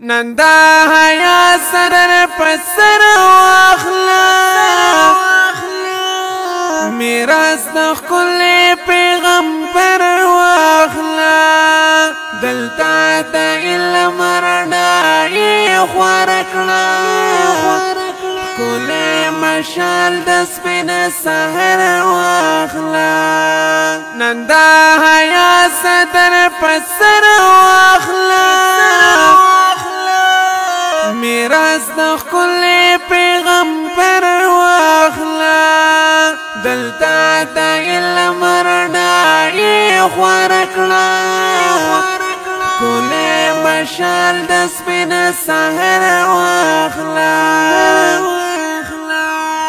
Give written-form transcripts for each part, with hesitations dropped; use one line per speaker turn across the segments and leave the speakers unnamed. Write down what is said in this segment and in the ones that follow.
نندا حیا سر پسر واخلا میراث د خپل پیغمبر واخلا دلته د علم رڼا خورکړه کله مشال د سپین سحر واخلا نندا حیا سر پسر واخلا میراث د خپل پیغمبر واخلا دلته د علم رڼا خورکړه کله مشال د سپین سحر واخلا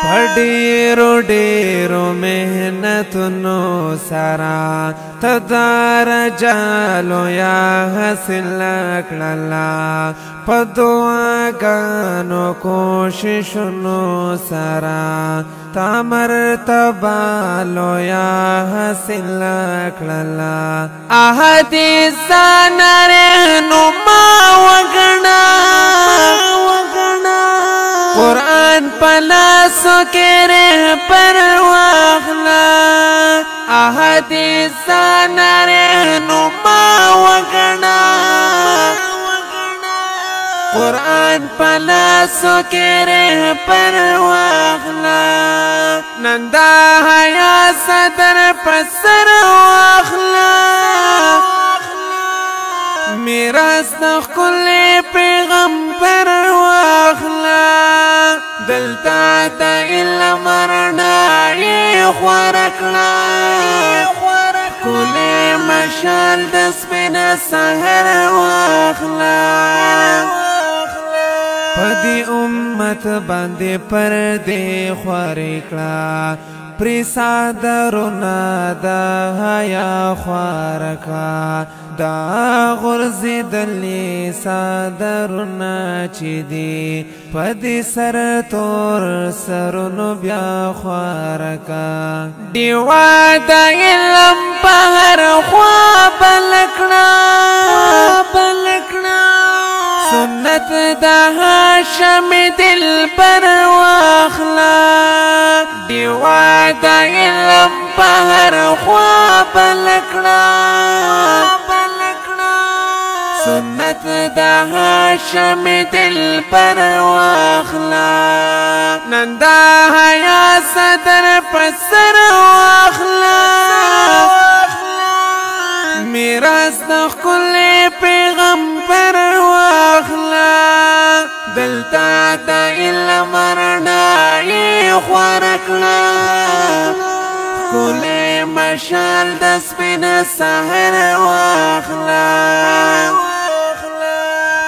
پډیرو ډیرو مهنتونو سرا تدار جالو یا حاصل کړلا په دعاګانو کوششونو سرا تامر تبالو یا حاصل کړلا احادیث نرنو ما وګنا قرآن پلاسو کے رہبر واخلا احادیث نرنما وگنا قرآن پلاسو کے رہبر واخلا نندا حیا صدر پسر واخلا میراث د خپل پیغمبر واخلا دلته د علم رڼا خورکړه کله مشال د سپین سحر واخلا پدی امت باندې پردې خورې کړه پری صادرونا دا حیا خورکا دا غرزی دلی صادرونا چی دی پدی سر تور سرونو بیا خورکا دیوا دا علم پهر خواب لکنا سنت دا هاشم دل پر واخلا دیوا دا علم پهر خواب لکنا سنت دا هاشم دل پر واخلا نندا حیا صدر پسر واخلا میراث د خپل پیغمبر واخلا دلته د علم رڼا خورکړه کله مشال د سپین سحر واخلا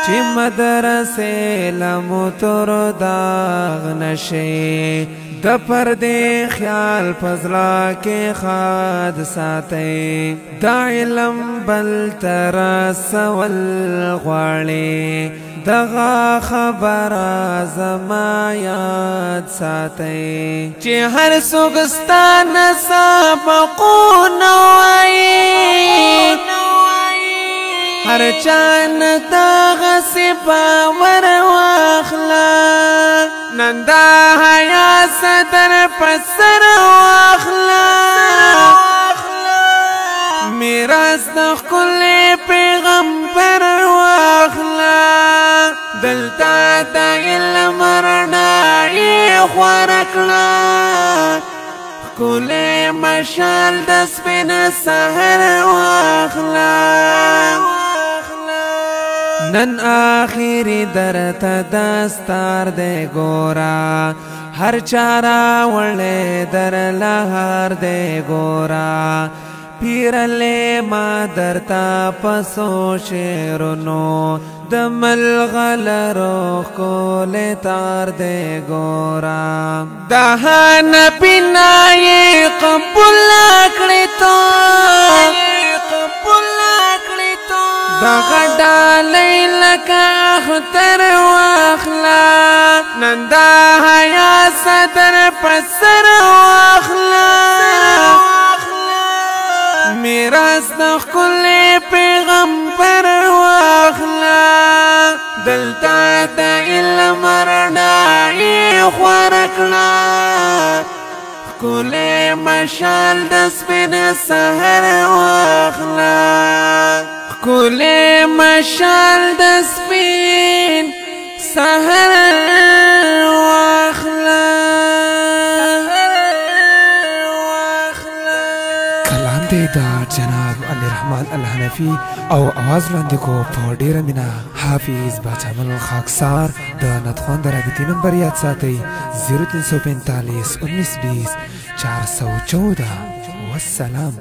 چې مدرسې لمو تور داغ نشي د پردې خیال پزلا کې خاد ساتي د علم بل تر سوال غواړي دغه خبر زما یاد ساتي چې هر سوګستان سبقونه وایي هر چان دغه صفا ور واخلا نندا حیا صدر پسر واخلا میراث د خپل پیغمبر واخلا دلته د علم رڼا خورکړه کله مشال د سپین سحر واخلا نن آخری درته دستار دے گورا هر چارا وړې در لهار دے گورا پیرلې ما درتا پسو شیرونو د ملغلرو کول تار دے گورا دهان بنای قبول کړی تو دغه ډالۍ لکه اختر واخلا نندا حیا صدر پسر واخلا میراث د خپل پیغمبر واخلا دلتا دا علم رڼایي خوره کړه ښکلی مشال د سپین سحر واخله ښکلی مشال د سپین سحر واخله
کلام دی دا جناب علی رحمان الحنفی او आवाज وړاندې کو په ډیره مینه حافظ باچامل خاکسار د نتخوان د رابطې نمبر یاد ساتئ 0345 1920 414 والسلام